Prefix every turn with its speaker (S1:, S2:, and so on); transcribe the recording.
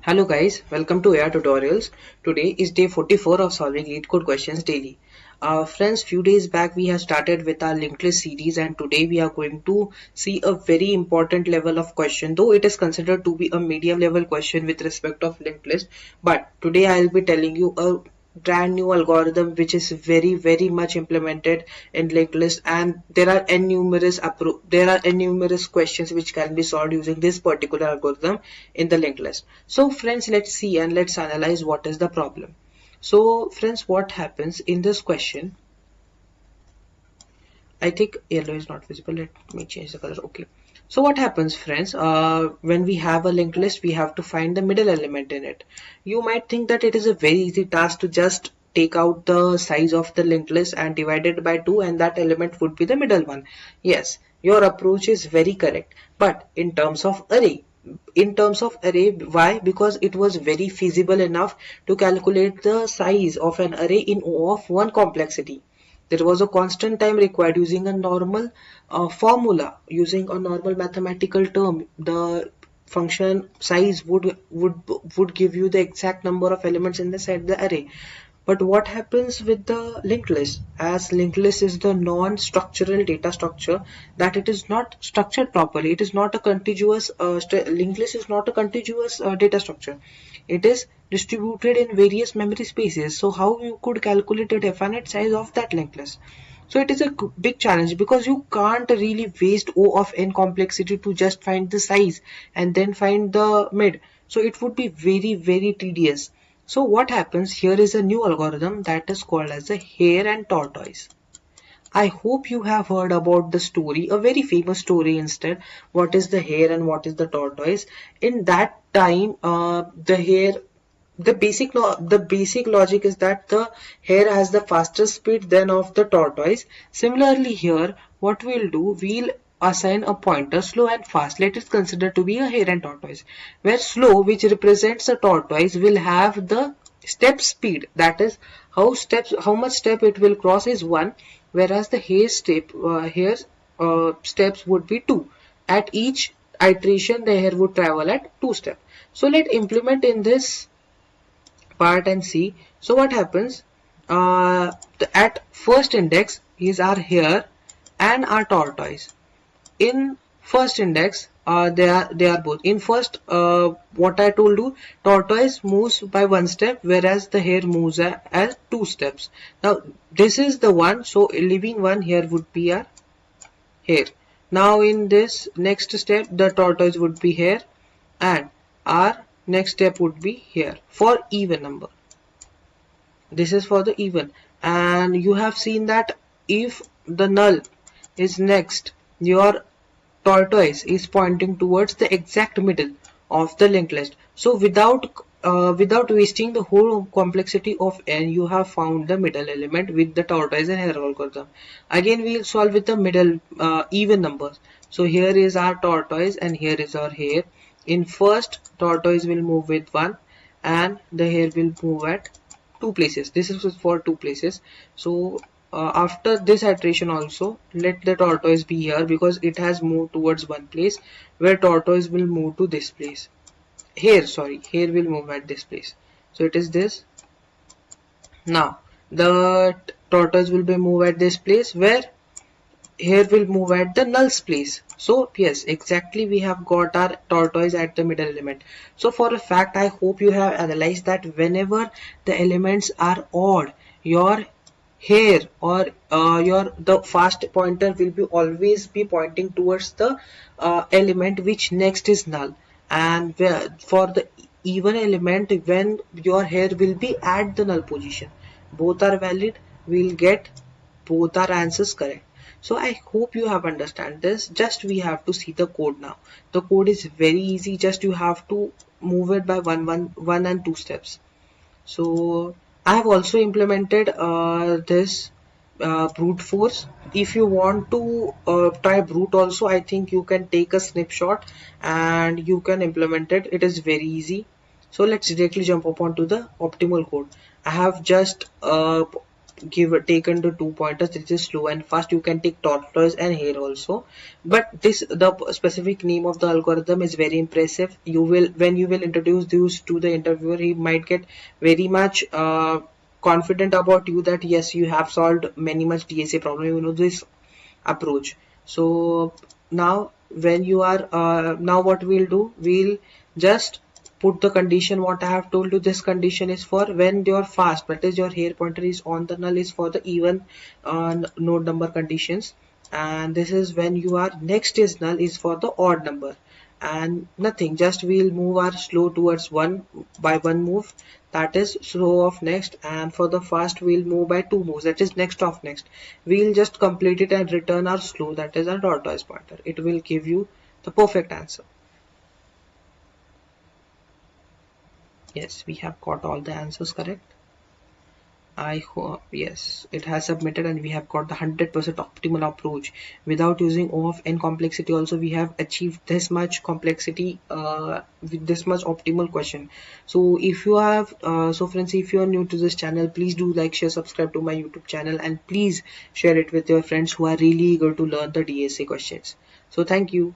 S1: Hello guys, welcome to AI Tutorials. Today is day 44 of solving Leetcode questions daily. Friends, few days back we have started with our linked list series, and today we are going to see a very important level of question, though it is considered to be a medium level question with respect of linked list. But today I will be telling you a brand new algorithm which is very much implemented in linked list, and there are numerous questions which can be solved using this particular algorithm in the linked list. So friends, let's see and let's analyze what is the problem. So friends, what happens in this question? I think yellow is not visible. Let me change the color. Okay. So what happens, friends? When we have a linked list, we have to find the middle element in it. You might think that it is a very easy task to just take out the size of the linked list and divide it by 2, and that element would be the middle one. Yes, your approach is very correct. But in terms of array, why? Because it was very feasible enough to calculate the size of an array in O of one complexity. There was a constant time required using a normal formula, using a normal mathematical term. The function size would give you the exact number of elements inside the array. But what happens with the linked list? As linked list is the non-structural data structure, that it is not structured properly. It is not a contiguous linked list is not a contiguous data structure. It is distributed in various memory spaces. So how you could calculate a definite size of that linked list? So it is a big challenge because you can't really waste O of n complexity to just find the size and then find the mid. So it would be very tedious. So what happens here is a new algorithm that is called as the hare and tortoise. I hope you have heard about the story, a very famous story instead. What is the hare and what is the tortoise? In that time, the basic logic is that the hare has the fastest speed than of the tortoise. Similarly here, what we'll do, we'll assign a pointer slow and fast. Let it consider to be a hare and tortoise, where slow, which represents a tortoise, will have the step speed, that is how much step it will cross is 1, whereas the steps would be 2. At each iteration the hare would travel at 2 steps. So let's implement in this part and see. So what happens, at first index is our hare and our tortoise. In first index, they are both in first. What I told you, tortoise moves by 1 step, whereas the hare moves as 2 steps. Now this is the one, so leaving 1 here would be a hare. Now in this next step, the tortoise would be here, and our next step would be here for even number. This is for the even, and you have seen that if the null is next, your tortoise is pointing towards the exact middle of the linked list. So without wasting the whole complexity of n, you have found the middle element with the tortoise and hare algorithm. Again we will solve with the middle even numbers. So here is our tortoise and here is our hare. In first, tortoise will move with 1 and the hare will move at 2 places. This is for 2 places. So after this iteration also, let the tortoise be here because it has moved towards one place, where tortoise will move to this place. Hare will move at this place. So it is this. Now the tortoise will be moved at this place, where hare will move at the null's place. So yes, exactly, we have got our tortoise at the middle element. So for a fact, I hope you have analyzed that whenever the elements are odd, your hare or the fast pointer will be always be pointing towards the element which next is null, and for the even element, when your hare will be at the null position, both are valid, we'll get both our answers correct. So I hope you have understand this. Just we have to see the code now. The code is very easy, just you have to move it by one and 2 steps. So I have also implemented this brute force. If you want to try brute also, I think you can take a snapshot and you can implement it. It is very easy. So let's directly jump up onto the optimal code. I have just taken the 2 pointers, which is slow and fast. You can take Tortoise and Hare also, but the specific name of the algorithm is very impressive. You will, when you will introduce these to the interviewer, he might get very much confident about you that yes, you have solved many much DSA problem, you know this approach. So now when you are now what we'll do, we'll just put the condition what I have told you. This condition is for when your fast, that is your Hare pointer is on the null, is for the even node number conditions, and this is when you are next is null is for the odd number. And nothing, just we'll move our slow towards one by one move, that is slow of next, and for the fast we'll move by two moves, that is next of next. We'll just complete it and return our slow, that is our tortoise pointer. It will give you the perfect answer. Yes, we have got all the answers correct. I hope, yes, it has submitted and we have got the 100% optimal approach. Without using O of n complexity also, we have achieved this much complexity with this much optimal question. So if you have, so friends, if you are new to this channel, please do like, share, subscribe to my YouTube channel, and please share it with your friends who are really eager to learn the DSA questions. So thank you.